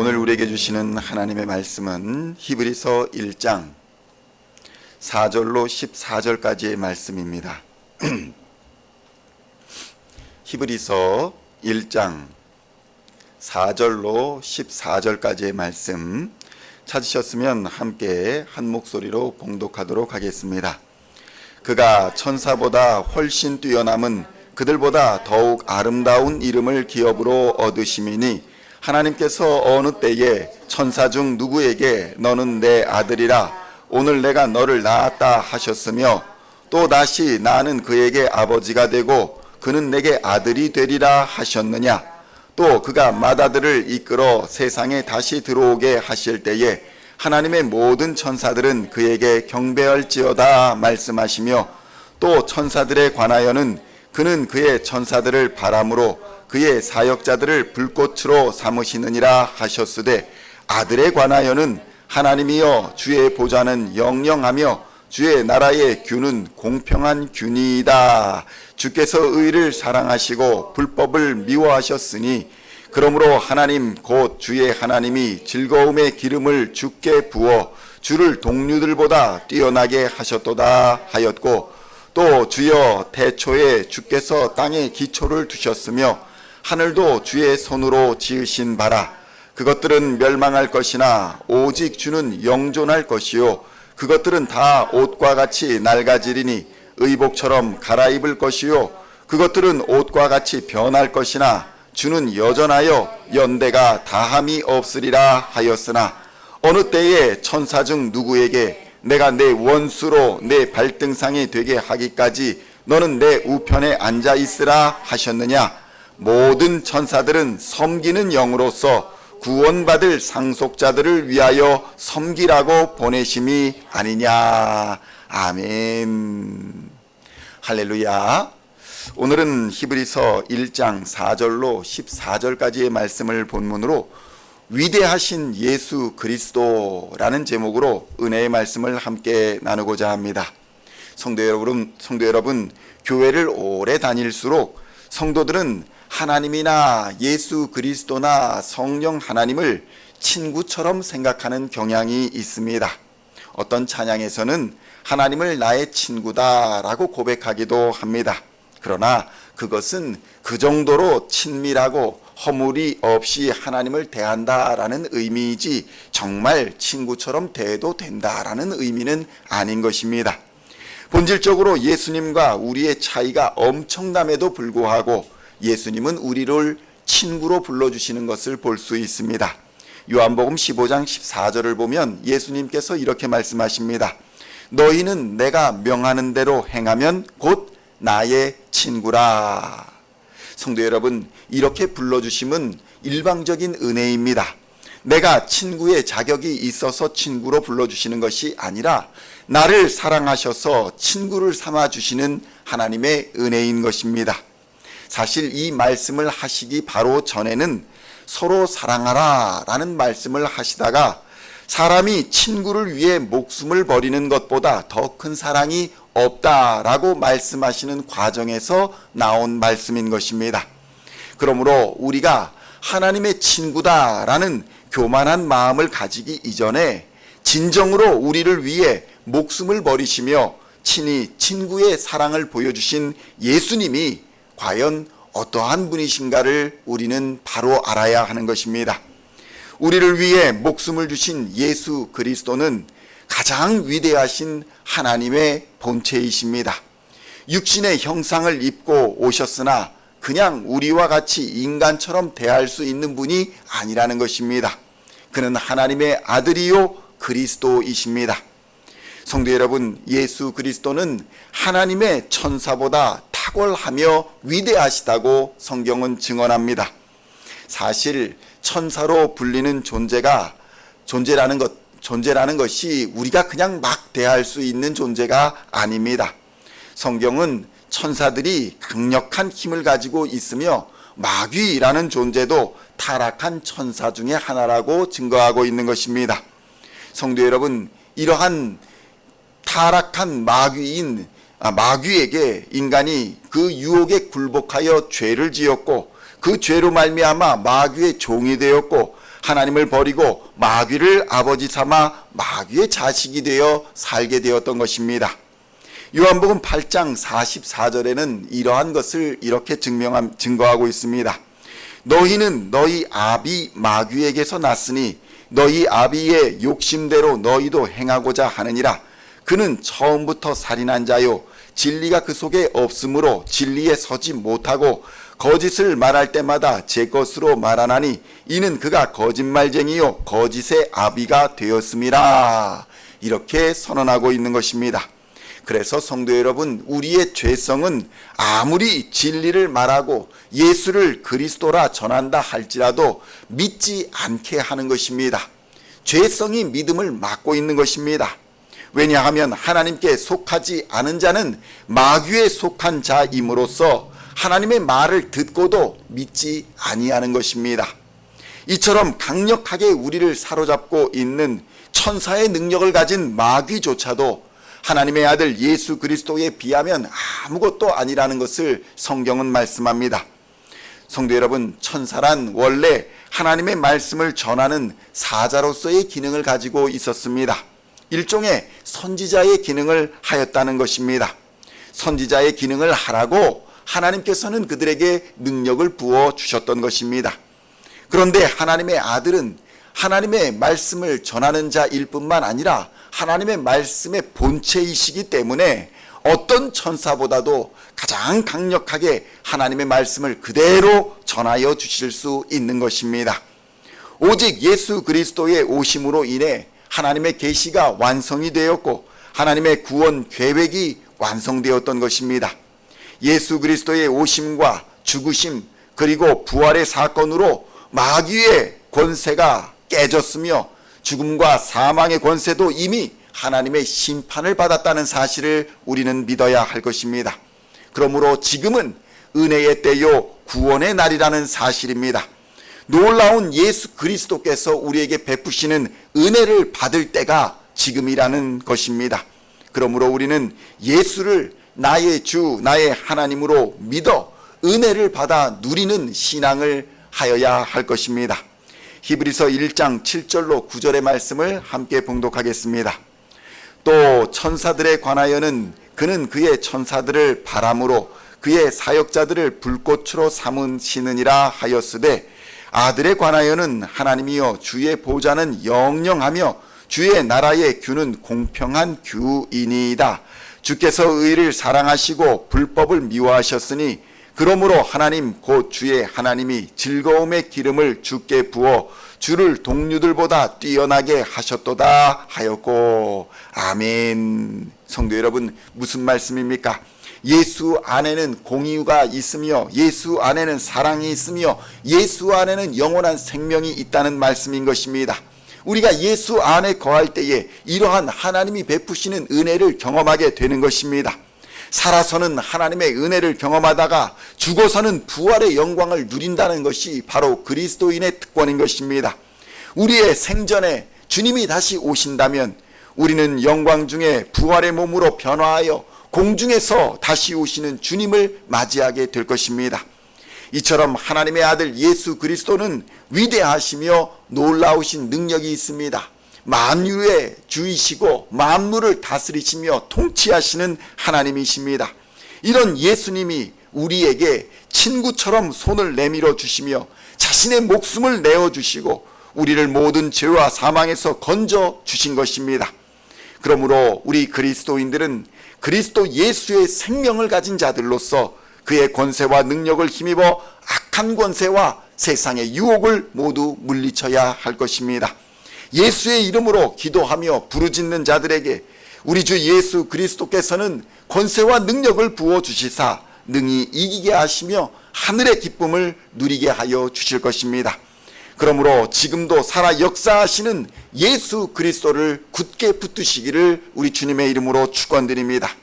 오늘 우리에게 주시는 하나님의 말씀은 히브리서 1장 4절로 14절까지의 말씀입니다. 히브리서 1장 4절로 14절까지의 말씀 찾으셨으면 함께 한 목소리로 봉독하도록 하겠습니다. 그가 천사보다 훨씬 뛰어남은 그들보다 더욱 아름다운 이름을 기업으로 얻으심이니 하나님께서 어느 때에 천사 중 누구에게 너는 내 아들이라 오늘 내가 너를 낳았다 하셨으며 또 다시 나는 그에게 아버지가 되고 그는 내게 아들이 되리라 하셨느냐. 또 그가 맏아들을 이끌어 세상에 다시 들어오게 하실 때에 하나님의 모든 천사들은 그에게 경배할지어다 말씀하시며 또 천사들에 관하여는 그는 그의 천사들을 바람으로 그의 사역자들을 불꽃으로 삼으시느니라 하셨으되 아들에 관하여는 하나님이여 주의 보좌는 영영하며 주의 나라의 균은 공평한 균이다. 주께서 의를 사랑하시고 불법을 미워하셨으니 그러므로 하나님 곧 주의 하나님이 즐거움의 기름을 주께 부어 주를 동류들보다 뛰어나게 하셨도다 하였고 또 주여 태초에 주께서 땅에 기초를 두셨으며 하늘도 주의 손으로 지으신 바라. 그것들은 멸망할 것이나 오직 주는 영존할 것이요 그것들은 다 옷과 같이 낡아지리니 의복처럼 갈아입을 것이요 그것들은 옷과 같이 변할 것이나 주는 여전하여 연대가 다함이 없으리라 하였으나 어느 때에 천사 중 누구에게 내가 내 원수로 내 발등상이 되게 하기까지 너는 내 우편에 앉아 있으라 하셨느냐. 모든 천사들은 섬기는 영으로서 구원받을 상속자들을 위하여 섬기라고 보내심이 아니냐. 아멘. 할렐루야. 오늘은 히브리서 1장 4절로 14절까지의 말씀을 본문으로 위대하신 예수 그리스도라는 제목으로 은혜의 말씀을 함께 나누고자 합니다. 성도 여러분, 교회를 오래 다닐수록 성도들은 하나님이나 예수 그리스도나 성령 하나님을 친구처럼 생각하는 경향이 있습니다. 어떤 찬양에서는 하나님을 나의 친구다라고 고백하기도 합니다. 그러나 그것은 그 정도로 친밀하고 허물이 없이 하나님을 대한다라는 의미이지 정말 친구처럼 대해도 된다라는 의미는 아닌 것입니다. 본질적으로 예수님과 우리의 차이가 엄청남에도 불구하고 예수님은 우리를 친구로 불러주시는 것을 볼 수 있습니다. 요한복음 15장 14절을 보면 예수님께서 이렇게 말씀하십니다. 너희는 내가 명하는 대로 행하면 곧 나의 친구라. 성도 여러분, 이렇게 불러주심은 일방적인 은혜입니다. 내가 친구의 자격이 있어서 친구로 불러주시는 것이 아니라 나를 사랑하셔서 친구를 삼아주시는 하나님의 은혜인 것입니다. 사실 이 말씀을 하시기 바로 전에는 서로 사랑하라 라는 말씀을 하시다가 사람이 친구를 위해 목숨을 버리는 것보다 더 큰 사랑이 없다라고 말씀하시는 과정에서 나온 말씀인 것입니다. 그러므로 우리가 하나님의 친구다라는 교만한 마음을 가지기 이전에 진정으로 우리를 위해 목숨을 버리시며 친히 친구의 사랑을 보여주신 예수님이 과연 어떠한 분이신가를 우리는 바로 알아야 하는 것입니다. 우리를 위해 목숨을 주신 예수 그리스도는 가장 위대하신 하나님의 본체이십니다. 육신의 형상을 입고 오셨으나 그냥 우리와 같이 인간처럼 대할 수 있는 분이 아니라는 것입니다. 그는 하나님의 아들이요 그리스도이십니다. 성도 여러분, 예수 그리스도는 하나님의 천사보다 탁월하며 위대하시다고 성경은 증언합니다. 사실 천사로 불리는 존재라는 것이 우리가 그냥 막 대할 수 있는 존재가 아닙니다. 성경은 천사들이 강력한 힘을 가지고 있으며 마귀라는 존재도 타락한 천사 중에 하나라고 증거하고 있는 것입니다. 성도 여러분, 이러한 타락한 마귀에게 인간이 그 유혹에 굴복하여 죄를 지었고 그 죄로 말미암아 마귀의 종이 되었고 하나님을 버리고 마귀를 아버지 삼아 마귀의 자식이 되어 살게 되었던 것입니다. 요한복음 8장 44절에는 이러한 것을 이렇게 증거하고 있습니다. 너희는 너희 아비 마귀에게서 났으니 너희 아비의 욕심대로 너희도 행하고자 하느니라. 그는 처음부터 살인한 자요 진리가 그 속에 없으므로 진리에 서지 못하고 거짓을 말할 때마다 제 것으로 말하나니 이는 그가 거짓말쟁이요 거짓의 아비가 되었음이라. 이렇게 선언하고 있는 것입니다. 그래서 성도 여러분, 우리의 죄성은 아무리 진리를 말하고 예수를 그리스도라 전한다 할지라도 믿지 않게 하는 것입니다. 죄성이 믿음을 막고 있는 것입니다. 왜냐하면 하나님께 속하지 않은 자는 마귀에 속한 자임으로써 하나님의 말을 듣고도 믿지 아니하는 것입니다. 이처럼 강력하게 우리를 사로잡고 있는 천사의 능력을 가진 마귀조차도 하나님의 아들 예수 그리스도에 비하면 아무것도 아니라는 것을 성경은 말씀합니다. 성도 여러분, 천사란 원래 하나님의 말씀을 전하는 사자로서의 기능을 가지고 있었습니다. 일종의 선지자의 기능을 하였다는 것입니다. 선지자의 기능을 하라고 하나님께서는 그들에게 능력을 부어 주셨던 것입니다. 그런데 하나님의 아들은 하나님의 말씀을 전하는 자일 뿐만 아니라 하나님의 말씀의 본체이시기 때문에 어떤 천사보다도 가장 강력하게 하나님의 말씀을 그대로 전하여 주실 수 있는 것입니다. 오직 예수 그리스도의 오심으로 인해 하나님의 계시가 완성이 되었고 하나님의 구원 계획이 완성되었던 것입니다. 예수 그리스도의 오심과 죽으심 그리고 부활의 사건으로 마귀의 권세가 깨졌으며 죽음과 사망의 권세도 이미 하나님의 심판을 받았다는 사실을 우리는 믿어야 할 것입니다. 그러므로 지금은 은혜의 때요 구원의 날이라는 사실입니다. 놀라운 예수 그리스도께서 우리에게 베푸시는 은혜를 받을 때가 지금이라는 것입니다. 그러므로 우리는 예수를 나의 주, 나의 하나님으로 믿어 은혜를 받아 누리는 신앙을 하여야 할 것입니다. 히브리서 1장 7절로 9절의 말씀을 함께 봉독하겠습니다. 또 천사들에 관하여는 그는 그의 천사들을 바람으로 그의 사역자들을 불꽃으로 삼으시느니라 하였으되 아들에 관하여는 하나님이여 주의 보좌는 영영하며 주의 나라의 규는 공평한 규이니이다. 주께서 의를 사랑하시고 불법을 미워하셨으니 그러므로 하나님 곧 주의 하나님이 즐거움의 기름을 주께 부어 주를 동류들보다 뛰어나게 하셨도다 하였고. 아멘. 성도 여러분, 무슨 말씀입니까? 예수 안에는 공의가 있으며 예수 안에는 사랑이 있으며 예수 안에는 영원한 생명이 있다는 말씀인 것입니다. 우리가 예수 안에 거할 때에 이러한 하나님이 베푸시는 은혜를 경험하게 되는 것입니다. 살아서는 하나님의 은혜를 경험하다가 죽어서는 부활의 영광을 누린다는 것이 바로 그리스도인의 특권인 것입니다. 우리의 생전에 주님이 다시 오신다면 우리는 영광 중에 부활의 몸으로 변화하여 공중에서 다시 오시는 주님을 맞이하게 될 것입니다. 이처럼 하나님의 아들 예수 그리스도는 위대하시며 놀라우신 능력이 있습니다. 만유의 주이시고 만물을 다스리시며 통치하시는 하나님이십니다. 이런 예수님이 우리에게 친구처럼 손을 내밀어 주시며 자신의 목숨을 내어주시고 우리를 모든 죄와 사망에서 건져 주신 것입니다. 그러므로 우리 그리스도인들은 그리스도 예수의 생명을 가진 자들로서 그의 권세와 능력을 힘입어 악한 권세와 세상의 유혹을 모두 물리쳐야 할 것입니다. 예수의 이름으로 기도하며 부르짖는 자들에게 우리 주 예수 그리스도께서는 권세와 능력을 부어주시사 능히 이기게 하시며 하늘의 기쁨을 누리게 하여 주실 것입니다. 그러므로 지금도 살아 역사하시는 예수 그리스도를 굳게 붙드시기를 우리 주님의 이름으로 축원드립니다.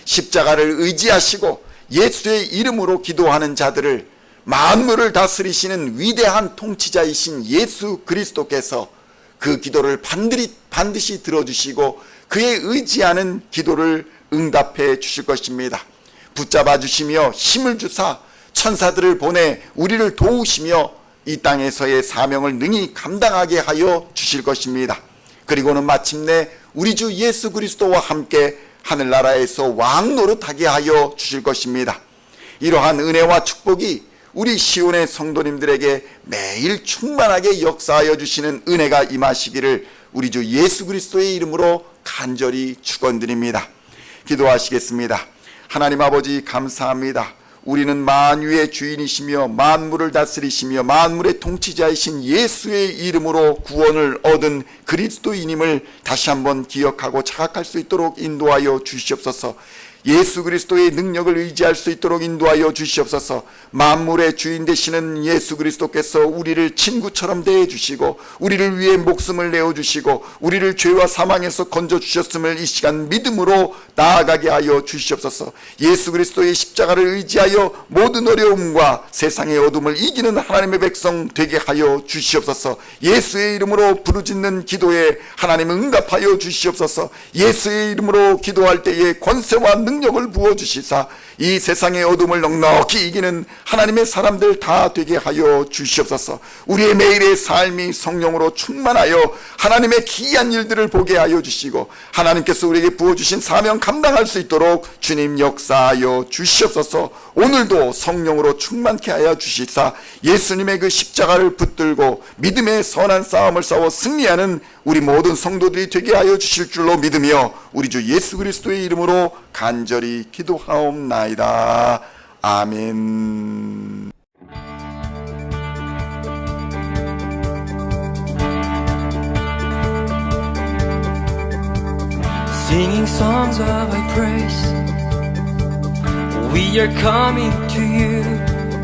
십자가를 의지하시고 예수의 이름으로 기도하는 자들을 만물을 다스리시는 위대한 통치자이신 예수 그리스도께서 그 기도를 반드시 들어주시고 그의 의지하는 기도를 응답해 주실 것입니다. 붙잡아 주시며 힘을 주사 천사들을 보내 우리를 도우시며 이 땅에서의 사명을 능히 감당하게 하여 주실 것입니다. 그리고는 마침내 우리 주 예수 그리스도와 함께 하늘나라에서 왕 노릇하게 하여 주실 것입니다. 이러한 은혜와 축복이 우리 시온의 성도님들에게 매일 충만하게 역사하여 주시는 은혜가 임하시기를 우리 주 예수 그리스도의 이름으로 간절히 축원드립니다. 기도하시겠습니다. 하나님 아버지 감사합니다. 우리는 만유의 주인이시며 만물을 다스리시며 만물의 통치자이신 예수의 이름으로 구원을 얻은 그리스도인임을 다시 한번 기억하고 자각할 수 있도록 인도하여 주시옵소서. 예수 그리스도의 능력을 의지할 수 있도록 인도하여 주시옵소서. 만물의 주인 되시는 예수 그리스도께서 우리를 친구처럼 대해주시고 우리를 위해 목숨을 내어주시고 우리를 죄와 사망에서 건져주셨음을 이 시간 믿음으로 나아가게 하여 주시옵소서. 예수 그리스도의 십자가를 의지하여 모든 어려움과 세상의 어둠을 이기는 하나님의 백성 되게 하여 주시옵소서. 예수의 이름으로 부르짖는 기도에 하나님 응답하여 주시옵소서. 예수의 이름으로 기도할 때에 권세와 능력을 부어주시사 이 세상의 어둠을 넉넉히 이기는 하나님의 사람들 다 되게 하여 주시옵소서. 우리의 매일의 삶이 성령으로 충만하여 하나님의 기이한 일들을 보게 하여 주시고 하나님께서 우리에게 부어주신 사명 감당할 수 있도록 주님 역사하여 주시옵소서. 오늘도 성령으로 충만케 하여 주시사 예수님의 그 십자가를 붙들고 믿음의 선한 싸움을 싸워 승리하는 우리 모든 성도들이 되게 하여 주실 줄로 믿으며 우리 주 예수 그리스도의 이름으로 간절히 기도하옵나이다. 아멘. Singing songs of thy praise, we are coming to you,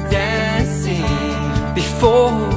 dancing before